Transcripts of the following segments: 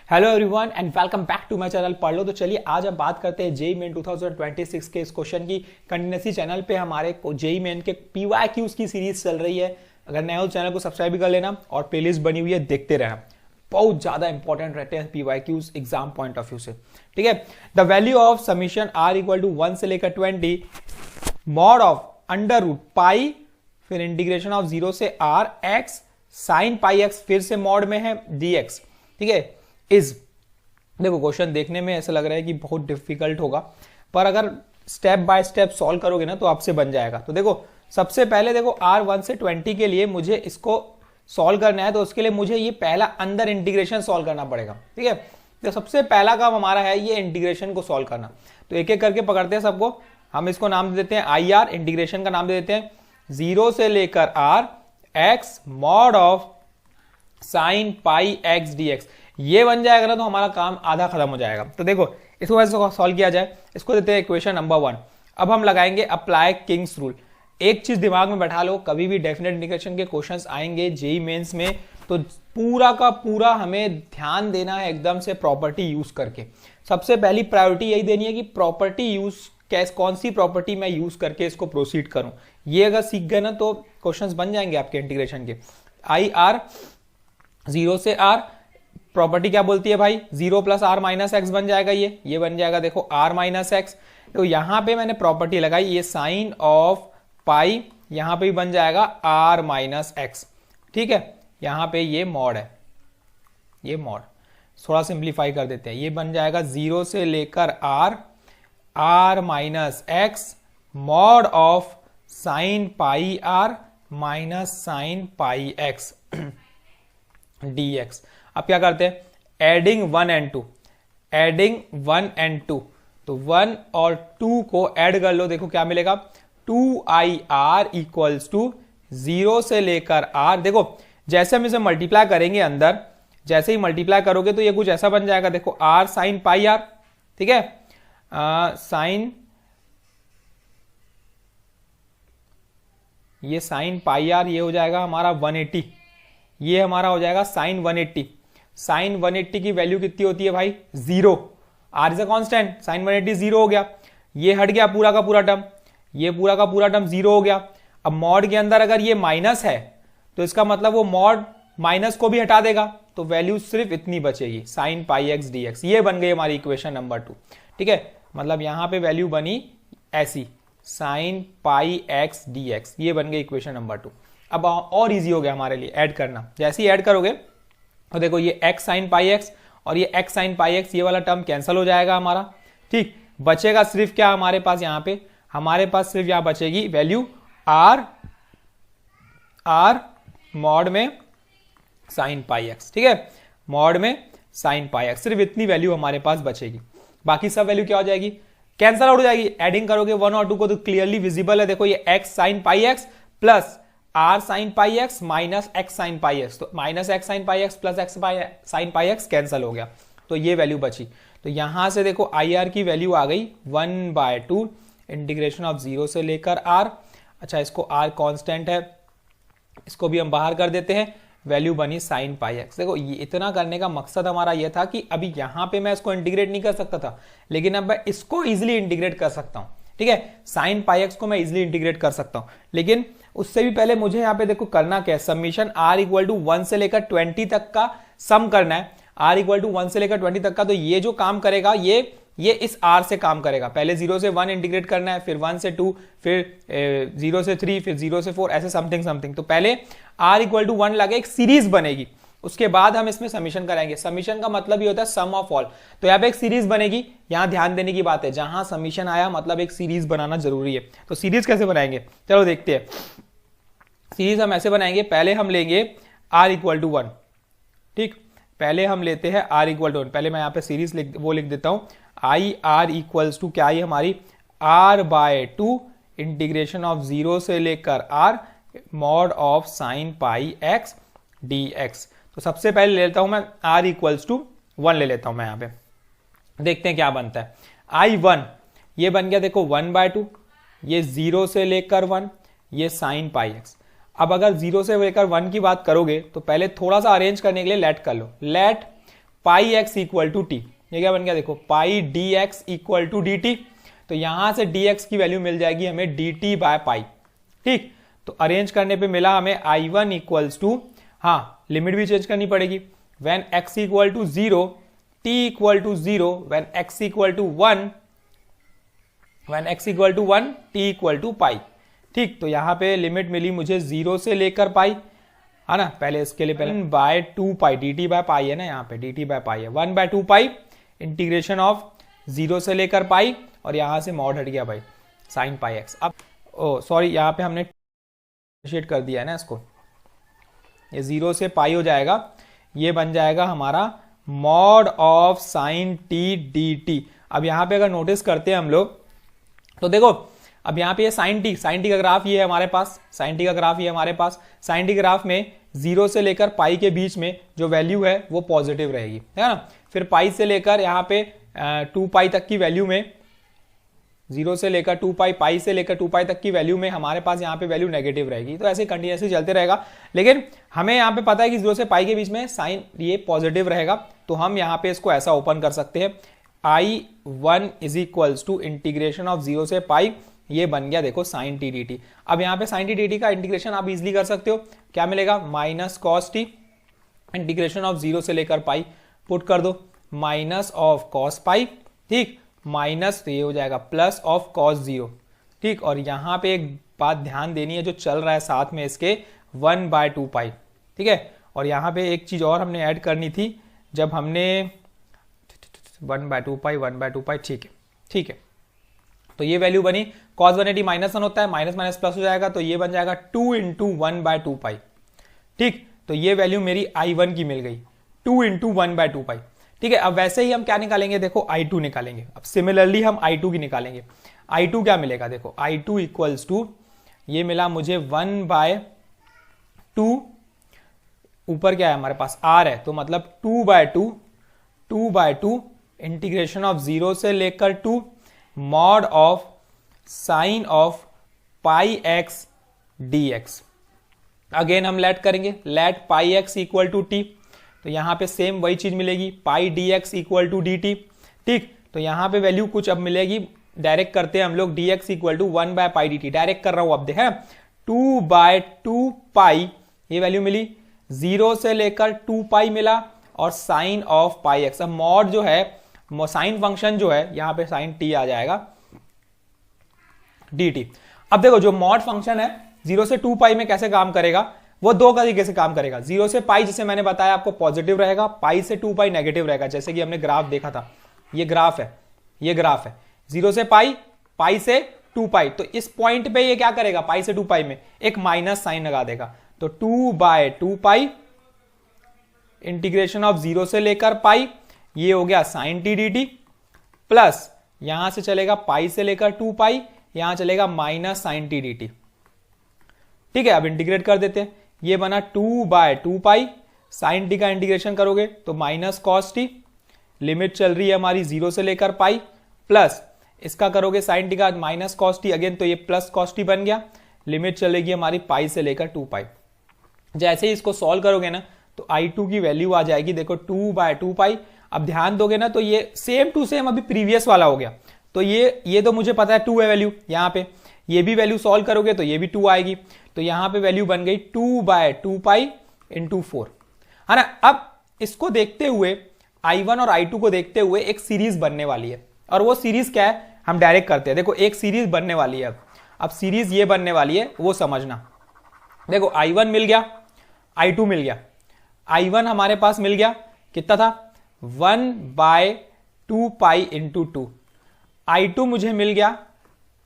Hello everyone and welcome back to my channel पढ़ लो। तो चलिए आज हम बात करते हैं जेई मेन 2026 के इस क्वेश्चन की कंटिन्यूसी। चैनल पे हमारे जेई मेन के पीवाईक्यूज की सीरीज चल रही है। अगर नए हो चैनल को सब्सक्राइब भी कर लेना और प्लेलिस्ट बनी हुई है देखते रहना। बहुत ज्यादा इंपॉर्टेंट रहते हैं PYQs exam point of view से। ठीक है, the value of summation are equal to 1 से लेकर 20 mod of under root pi फिर इंटीग्रेशन ऑफ 0 से R X sine pi X फिर से मॉड में है dx। ठीक है, इज देखो क्वेश्चन देखने में ऐसा लग रहा है कि बहुत डिफिकल्ट होगा, पर अगर स्टेप बाय स्टेप सॉल्व करोगे ना तो आपसे बन जाएगा। तो देखो सबसे पहले देखो r1 से 20 के लिए मुझे इसको सॉल्व करना है, तो उसके लिए मुझे ये पहला अंदर इंटीग्रेशन सॉल्व करना पड़ेगा। ठीक है, तो सबसे पहला काम हमारा है ये इंटीग्रेशन को सॉल्व करना। तो एक एक करके पकड़ते हैं सबको। हम इसको नाम दे देते हैं आई आर, इंटीग्रेशन का नाम दे देते हैं 0 से लेकर r x mod of sign pi x dx। ये बन जाएगा ना तो हमारा काम आधा खत्म हो जाएगा। तो देखो इसको वैसे सॉल्व किया जाए, इसको देते हैं इक्वेशन नंबर 1। अब हम लगाएंगे अप्लाई किंग्स रूल। एक चीज दिमाग में बैठा लो, कभी भी डेफिनेट इंटीग्रेशन के क्वेश्चंस आएंगे जेई मेंस में तो पूरा का पूरा हमें ध्यान देना है एकदम से प्रॉपर्टी यूज करके। सबसे पहली प्रायोरिटी यही देनी है कि प्रॉपर्टी यूज कौन सी प्रॉपर्टी मैं यूज करके इसको प्रोसीड करूं। ये अगर सीख गए ना तो क्वेश्चंस बन जाएंगे आपके इंटीग्रेशन के। आई आर 0 से r प्रॉपर्टी क्या बोलती है भाई, 0 प्लस आर माइनस एक्स बन जाएगा। ये बन जाएगा देखो r माइनस एक्स। तो यहां पे मैंने प्रॉपर्टी लगाई, ये साइन ऑफ पाई यहां पे भी बन जाएगा r माइनस एक्स। ठीक है, यहां पे ये मॉड है, ये मॉड थोड़ा सिंप्लीफाई कर देते हैं, ये बन जाएगा 0 से लेकर r minus x mod of sine pi r minus sign pi x dx। अब क्या करते हैं, एडिंग 1 एंड 2, एडिंग 1 एंड 2। तो 1 और 2 को ऐड कर लो, देखो क्या मिलेगा 2ir इक्वल्स टू 0 से लेकर r। देखो जैसे हम इसे मल्टीप्लाई करेंगे अंदर, जैसे ही मल्टीप्लाई करोगे तो ये कुछ ऐसा बन जाएगा, देखो r साइन पाई r। ठीक है, साइन ये साइन पाई r ये हो जाएगा हमारा 180, ये हमारा हो जाएगा साइन 180। साइन 180 की वैल्यू कितनी होती है भाई 0, r is a constant, sine 180 0 हो गया, ये हट गया पूरा का पूरा टर्म, ये पूरा का पूरा टर्म 0 हो गया। अब मॉड के अंदर अगर ये माइनस है तो इसका मतलब वो मॉड माइनस को भी हटा देगा, तो वैल्यू सिर्फ इतनी बचेगी साइन पाई एक्स dx। ये बन गई हमारी इक्वेशन नंबर 2। ठीक है, मतलब यहां पे वैल्यू बनी ऐसी साइन पाई एक्स dx, ये बन गई इक्वेशन नंबर 2। अब और इजी हो गया हमारे लिए ऐड करना। जैसे ही ऐड करोगे तो देखो ये x साइन पाई एक्स और ये x साइन पाई एक्स, ये वाला टर्म कैंसिल हो जाएगा हमारा। ठीक, बचेगा सिर्फ क्या हमारे पास, यहां पे हमारे पास सिर्फ यहां बचेगी वैल्यू r मॉड में साइन पाई एक्स। ठीक है, मॉड में साइन पाई एक्स, सिर्फ इतनी वैल्यू हमारे पास बचेगी। बाकी सब वैल्यू क्या हो जाएगी, कैंसिल आउट हो जाएगी। एडिंग करोगे 1 और 2 को तो क्लियरली विजिबल है, देखो ये x sine pi x plus r sine pi x minus x sine pi x, तो minus x sine pi x plus x sine pi x cancel हो गया, तो ये वैल्यू बची। तो यहां से देखो आई आर की वैल्यू आ गई 1/2 इंटीग्रेशन ऑफ 0 से लेकर r। अच्छा, इसको r कांस्टेंट है, इसको भी हम बाहर कर देते हैं, वैल्यू बनी साइन पाई एक्स। देखो ये इतना करने का मकसद हमारा यह था कि अभी यहां पे मैं इसको इंटीग्रेट नहीं कर सकता था, लेकिन अब मैं इसको इजिली इंटीग्रेट कर सकता हूं। ठीक है, साइन पाई एक्स को मैं इजिली इंटीग्रेट कर सकता हूं, लेकिन उससे भी पहले मुझे यहां पे देखो करना क्या है, समीशन r इक्वल टू 1 से लेकर 20 तक का सम करना है। r इक्वल टू 1 से लेकर 20 तक का, तो ये जो काम करेगा ये इस r से काम करेगा। पहले 0 से 1 इंटीग्रेट करना है, फिर 1 से 2, फिर 0 से 3, फिर 0 से 4, ऐसे समथिंग। तो पहले r इक्वल टू 1 लगे, एक सीरीज बनेगी, उसके बाद हम इसमें समीशन कराएंगे। समीशन का मतलब ये होता है सम ऑफ ऑल, तो यहाँ पे एक सीरीज बनेगी। यहां ध्यान देने की बात है, जहां समीशन आया मतलब एक सीरीज बनाना जरूरी है। तो सीरीज कैसे बनाएंगे, चलो देखते हैं। सीरीज हम ऐसे बनाएंगे, पहले हम लेंगे r इक्वल टू 1। ठीक, पहले हम लेते हैं r इक्वल टू 1। पहले मैं यहाँ पे सीरीज लिख देता हूं, आई आर इक्वल्स टू क्या आई हमारी r/2 इंटीग्रेशन ऑफ 0 से लेकर r mod of sign pi x dx। तो सबसे पहले ले लेता हूं मैं r इक्वल्स टू 1 ले लेता हूं मैं यहां पे, देखते हैं क्या बनता है। I1 ये बन गया देखो 1/2, ये 0 से लेकर 1, ये साइन पाई एक्स। अब अगर 0 से लेकर 1 की बात करोगे तो पहले थोड़ा सा अरेंज करने के लिए लेट कर लो, let pi x equal to t. ये क्या बन गया देखो, pi d x equal to d t. तो यहां से डी एक्स की वैल्यू मिल जाएगी हमें डी टी बाय पाई। ठीक, तो अरेंज करने पे मिला हमें आई वन इक्वल्स टू, हाँ लिमिट भी चेंज करनी पड़ेगी, when x equal to 0 t equal to 0 when x equal to 1 t equal to pi. ठीक, तो यहां पे लिमिट मिली मुझे 0 से लेकर पाई, है ना। पहले इसके लिए पहले by 2 pi, D T by pi है ना, यहाँ पे डी टी बाय पाई है, 1 बाय 2 पाई इंटीग्रेशन ऑफ 0 से लेकर पाई, और यहां से मॉड हट गया भाई साइन पाई एक्स। अब ओ सॉरी, यहाँ पे हमने शेड कर दिया है ना इसको, ये 0 से पाई हो जाएगा, ये बन जाएगा हमारा mod of sign T D T. अब यहाँ पे अगर नोटिस करते हैं हम लोग तो देखो, अब यहाँ पे ये साइन टी का ग्राफ ये है हमारे पास, साइन टी का ग्राफ ये हमारे पास। साइन टी ग्राफ में 0 से लेकर पाई के बीच में जो वैल्यू है वो पॉजिटिव रहेगी, है ना। फिर पाई से लेकर यहाँ पे 2 पाई तक की वैल्यू में, 0 से लेकर 2 पाई, पाई से लेकर 2 पाई तक की वैल्यू में हमारे पास यहाँ पे वैल्यू नेगेटिव रहेगी। तो ऐसे कंटिन्यूसली चलते रहेगा, लेकिन हमें यहाँ पे पता है कि 0 से पाई के बीच में साइन ये पॉजिटिव रहेगा, तो हम यहाँ पे इसको ऐसा ओपन कर सकते हैं, I1 is equals to integration of 0 से पाई, ये बन गया देखो साइन टी डी टी। अब यहाँ पे साइन टी डी टी का इंटीग्रेशन आप इजिली कर सकते हो, क्या मिलेगा, minus cos T integration of 0 से लेकर पाई, पुट कर दो माइनस ऑफ कॉस पाई, ठीक, माइनस तो ये हो जाएगा प्लस ऑफ कॉस 0। ठीक, और यहां पे एक बात ध्यान देनी है जो चल रहा है साथ में इसके, 1 बाय 2 पाई। ठीक है, और यहां पे एक चीज और हमने ऐड करनी थी, जब हमने 1 बाय 2 पाई 1 बाय 2 पाई, ठीक है, ठीक है। तो ये वैल्यू बनी, कॉस 180 -1 होता है, माइनस माइनस प्लस हो जाएगा, तो ये बन जाएगा 2 इंटू 1 बाय 2 पाई। ठीक, तो ये वैल्यू मेरी I1 की मिल गई, 2 इंटू 1 बाय 2 पाई। ठीक है, अब वैसे ही हम क्या निकालेंगे, देखो I2 निकालेंगे। अब सिमिलरली हम I2 की निकालेंगे। I2 क्या मिलेगा, देखो I2 इक्वल्स टू, ये मिला मुझे 1 बाय 2, ऊपर क्या है हमारे पास R है, तो मतलब 2 बाय 2 इंटीग्रेशन ऑफ 0 से लेकर 2 mod of sine of pi x d x. Again हम लेट करेंगे, let pi x equal to t, तो यहां पे सेम वही चीज मिलेगी, pi d x equal to d T. ठीक, तो यहां पे वैल्यू कुछ अब मिलेगी, डायरेक्ट करते हैं हम लोग, D x equal to 1 by pi D T, direct कर रहा हूं अब देखें, 2 बाय 2 पाई ये वैल्यू मिली, 0 से लेकर 2 पाई मिला, और साइन ऑफ पाई एक्स। अब मॉड जो है, साइन फंक्शन जो है, यहां पे साइन टी आ जाएगा डी टी। अब देखो जो मॉड फंक्शन है 0 से 2 पाई में कैसे काम करेगा, वो दो तरीके से काम करेगा। 0 से पाई जैसे मैंने बताया आपको पॉजिटिव रहेगा, पाई से 2 पाई नेगेटिव रहेगा, जैसे कि हमने ग्राफ देखा था, ये ग्राफ है, ये ग्राफ है 0 से पाई, पाई से 2 पाई। तो इस पॉइंट पे ये क्या करेगा, पाई से 2 पाई में एक माइनस साइन लगा देगा, तो 2 बाय 2 पाई इंटीग्रेशन ऑफ 0 से लेकर पाई, ये हो गया sine T D T, plus यहां से चलेगा पाई से लेकर 2 पाई, यहां चलेगा minus sine T D T. ठीक है, अब इंटीग्रेट कर देते हैं, ये बना 2 बाय 2 पाई, साइन टी का इंटीग्रेशन करोगे तो माइनस कॉस टी, लिमिट चल रही है हमारी 0 से लेकर पाई, प्लस इसका करोगे साइन टी का माइनस कॉस टी अगेन, तो ये प्लस कॉस टी बन गया, लिमिट चलेगी हमारी पाई से लेकर 2 पाई। जैसे ही इसको सॉल्व करोगे ना तो I2 की वैल्यू आ जाएगी, देखो 2 बाय 2 पाई। अब ध्यान दोगे ना तो ये सेम टू सेम अभी प्रीवियस वाला हो गया, तो ये तो मुझे पता है 2 है वैल्यू, यहां पे ये भी वैल्यू सॉल्व करोगे तो ये भी 2 आएगी, तो यहां पे वैल्यू बन गई 2 बाय 2 पाई इंटू 4, है ना। अब इसको देखते हुए I1 और I2 को देखते हुए एक सीरीज बनने वाली है, और वो सीरीज क्या है हम डायरेक्ट करते हैं। देखो एक सीरीज बनने वाली है, अब सीरीज ये बनने वाली है वो समझना। देखो I1 मिल गया, I2 मिल गया। I1 हमारे पास मिल गया, कितना था 1 बाय 2 पाई इंटू 2, I2 मुझे मिल गया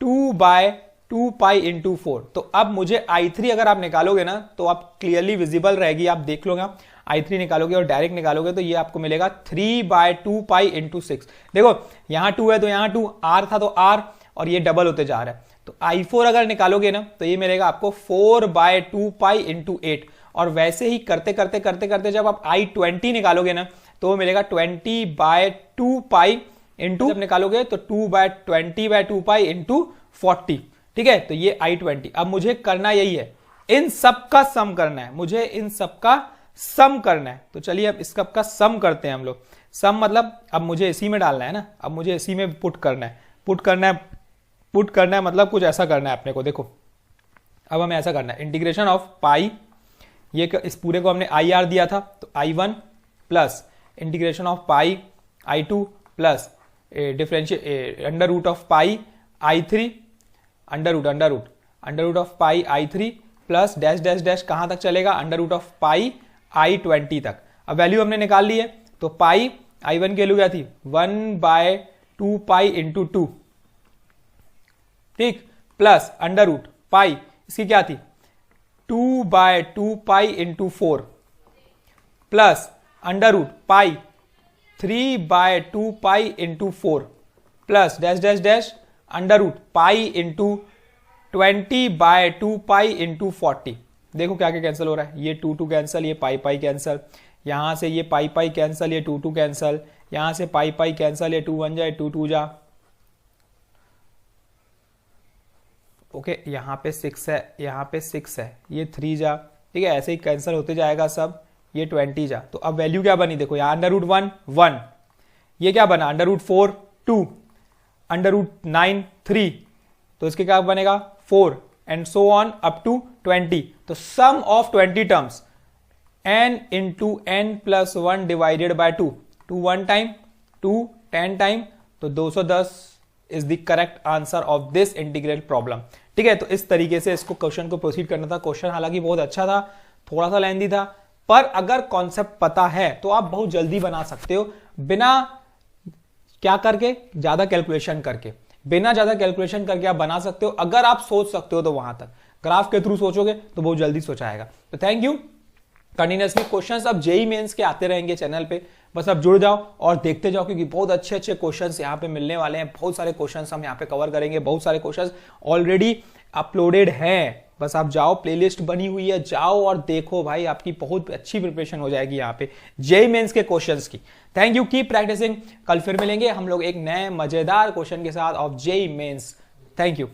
2 बाय 2 पाई इंटू 4। तो अब मुझे I3 अगर आप निकालोगे ना तो आप क्लियरली विजिबल रहेगी, आप देख लोगे, I3 निकालोगे और डायरेक्ट निकालोगे तो ये आपको मिलेगा 3 बाय 2 पाई इंटू 6। देखो यहां 2 है तो यहां 2, R था तो R, और ये डबल होते जा रहा है, तो I4 अगर निकालोगे ना तो ये मिलेगा आपको 4 बाय 2 पाई इंटू 8, और वैसे ही करते करते करते करते जब आप I20 निकालोगे ना तो वो मिलेगा 20 बाय 2 पाई इंटू, जब निकालोगे तो 2 बाय 20 बाय 2 पाई इंटू 40। ठीक है, तो ये I20। अब मुझे करना यही है, इन सब का सम करना है, मुझे इन सब का सम करना है। तो चलिए अब इसका का सम करते हैं हम लोग। सम मतलब अब मुझे इसी में डालना है ना, अब मुझे इसी में पुट करना है मतलब कुछ ऐसा करना है अपने को। देखो अब हमें ऐसा करना है, इंटीग्रेशन ऑफ पाई, ये इस पूरे को हमने आई आर दिया था, तो I1 plus integration of pi I2 plus differential under root of pi I3 under root of pi I3 plus dash dash dash कहां तक चलेगा, under root of pi I20 तक। अब वैल्यू हमने निकाल ली है, तो पाई I1 की वैल्यू क्या थी 1/2 पाई इंटू 2, ठीक, प्लस अंडर रूट पाई इसकी क्या थी 2/2 pi into 4 plus under root pi 3/2 pi into 4 plus dash dash dash under root pi into 20/2 pi into 40। देखो क्या क्या कैंसिल हो रहा है, ये 2 कैंसिल, ये पाई पाई कैंसिल, यहां से ये पाई पाई कैंसिल, ये 2 कैंसिल, यहां से पाई पाई कैंसिल, ये 2 1 जा 2 जा, ओके यहाँ पे 6 है, यहाँ पे 6 है, ये 3 जा, ठीक है, ऐसे ही कैंसिल होते जाएगा सब, ये 20 जा। तो अब वैल्यू क्या बनी, देखो यहाँ अंडर रूट 1 1, ये क्या बना अंडर रूट 4 2, अंडर रूट 9 3, तो इसके क्या बनेगा 4 and so on up to 20। तो sum of 20 terms n into n plus 1 divided by 2, 2 1 time 2 10 time, तो 210 is the correct answer of this integral problem. ठीक है, तो इस तरीके से इसको क्वेश्चन को प्रोसीड करना था। क्वेश्चन हालांकि बहुत अच्छा था, थोड़ा सा लेंथी था, पर अगर कॉन्सेप्ट पता है तो आप बहुत जल्दी बना सकते हो, बिना क्या करके, ज्यादा कैलकुलेशन करके, बिना ज्यादा कैलकुलेशन करके आप बना सकते हो। अगर आप सोच सकते हो तो वहां तक, ग्राफ के थ्रू सोचोगे तो बहुत जल्दी सोचाएगा। तो थैंक यू। कंटिन्यूअसली क्वेश्चंस अब जेई मेंस के आते रहेंगे चैनल पे, बस अब जुड़ जाओ और देखते जाओ, क्योंकि बहुत अच्छे अच्छे क्वेश्चंस यहाँ पे मिलने वाले हैं। बहुत सारे क्वेश्चंस हम यहाँ पे कवर करेंगे, बहुत सारे क्वेश्चंस ऑलरेडी अपलोडेड हैं, बस आप जाओ, प्लेलिस्ट बनी हुई है, जाओ और देखो भाई, आपकी बहुत अच्छी प्रिपरेशन हो जाएगी यहाँ पे जेई मेंस के क्वेश्चंस की। Thank you, keep practising. कल फिर मिलेंगे हम लोग एक नए मजेदार क्वेश्चन के साथ of JEE Mains. Thank you.